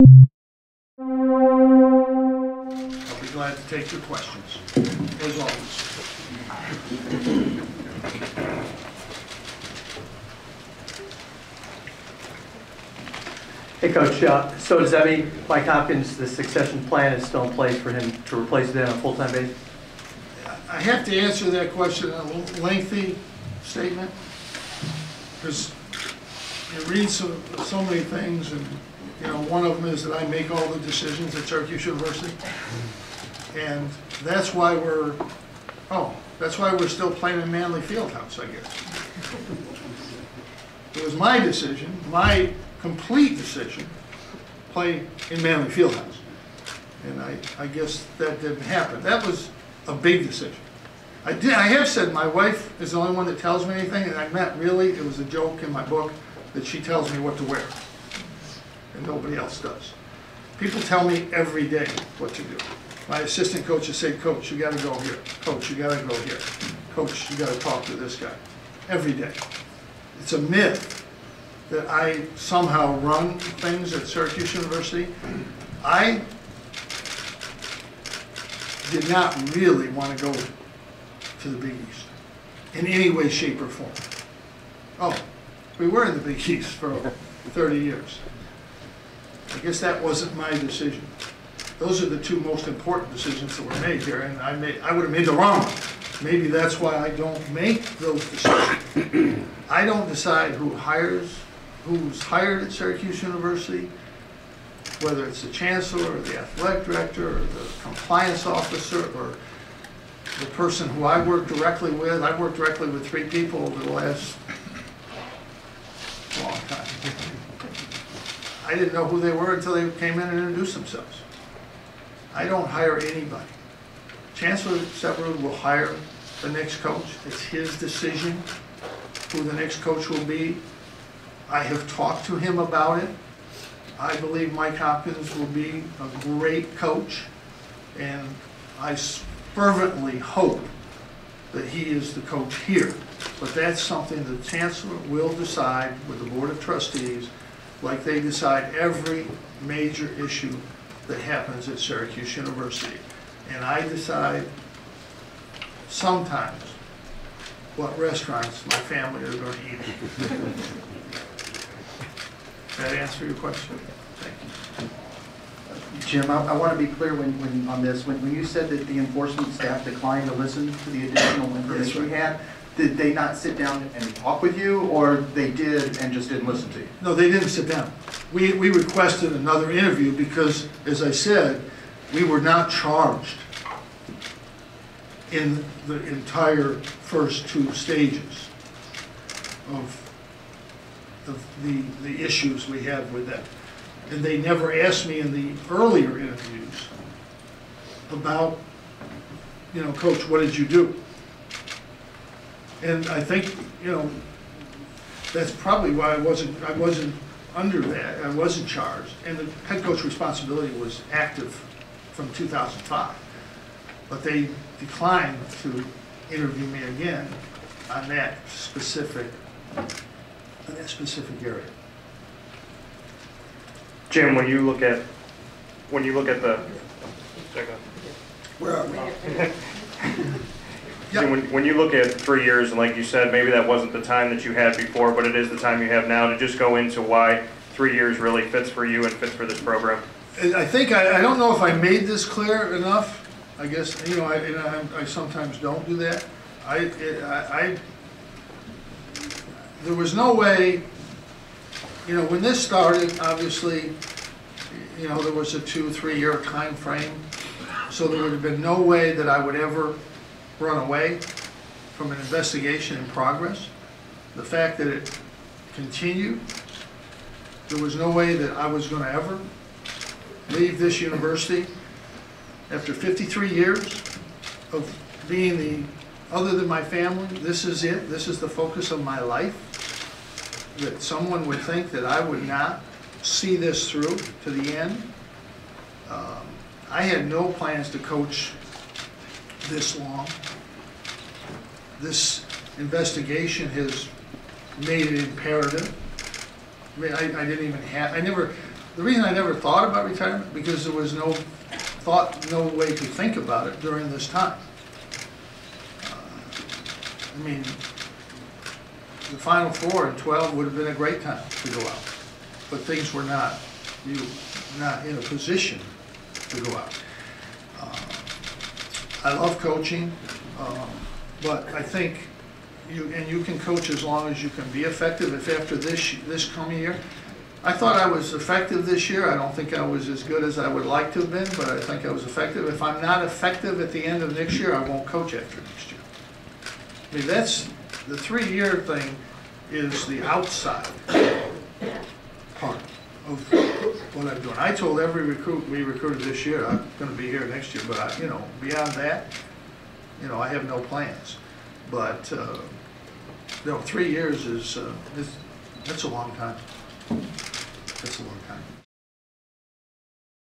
I'll be glad to take your questions, as always. Hey, Coach. So does that mean Mike Hopkins, the succession plan is still in place for him to replace it on a full-time basis? I have to answer that question in a lengthy statement, because you read so many things, and one of them is that I make all the decisions at Syracuse University, and that's why we're still playing in Manley Fieldhouse, I guess. It was my decision, my complete decision, play in Manley Fieldhouse, and I guess that didn't happen. That was a big decision. I have said my wife is the only one that tells me anything, and I meant really, it was a joke in my book, that she tells me what to wear, and nobody else does. People tell me every day what to do. My assistant coaches say, Coach, you gotta go here. Coach, you gotta go here. Coach, you gotta talk to this guy. Every day. It's a myth that I somehow run things at Syracuse University. I did not really want to go to the Big East in any way, shape, or form. Oh, we were in the Big East for 30 years. I guess that wasn't my decision. Those are the two most important decisions that were made here, and I would have made the wrong one. Maybe that's why I don't make those decisions. I don't decide who's hired at Syracuse University, whether it's the chancellor or the athletic director or the compliance officer or the person who I work directly with. I've worked directly with 3 people over the last long time. I didn't know who they were until they came in and introduced themselves. I don't hire anybody. Chancellor Severud will hire the next coach. It's his decision who the next coach will be. I have talked to him about it. I believe Mike Hopkins will be a great coach, and I fervently hope that he is the coach here. But that's something the Chancellor will decide with the Board of Trustees, like they decide every major issue that happens at Syracuse University. And I decide sometimes what restaurants my family are going to eat. That answer your question? Thank you. Jim, I want to be clear on this. When you said that the enforcement staff declined to listen to the additional information you had, did they not sit down and talk with you, or they did and just didn't listen to you? No, they didn't sit down. We requested another interview because, as I said, we were not charged in the entire first 2 stages of the issues we have with them. And they never asked me in the earlier interviews about, Coach, what did you do? And I think, that's probably why I wasn't under that. I wasn't charged. And the head coach responsibility was active from 2005. But they declined to interview me again on that specific area. Jim, when you look at the Where are we? Jim, when you look at 3 years, and like you said, maybe that wasn't the time that you had before, but it is the time you have now, to just go into why 3 years really fits for you and fits for this program. I think I don't know if I made this clear enough. I guess I sometimes don't do that. There was no way. When this started, obviously, there was a 2-3 year time frame, so there would have been no way that I would ever run away from an investigation in progress. The fact that it continued, there was no way that I was going to ever leave this university after 53 years of being other than my family. This is it. This is the focus of my life. That someone would think that I would not see this through to the end. I had no plans to coach this long. This investigation has made it imperative. I mean, I didn't even have, the reason I never thought about retirement, because there was no thought, no way to think about it during this time. I mean, the Final Four in 12 would have been a great time to go out, but things were not, not in a position to go out. I love coaching, but I think you can coach as long as you can be effective. If after this coming year, I thought I was effective this year. I don't think I was as good as I would like to have been, but I think I was effective. If I'm not effective at the end of next year, I won't coach after next year. I mean, that's, the 3-year thing is the outside part of what I'm doing. I told every recruit we recruited this year, I'm gonna be here next year, but I, you know, beyond that, you know, I have no plans. But, you know, 3 years is, that's a long time. That's a long time.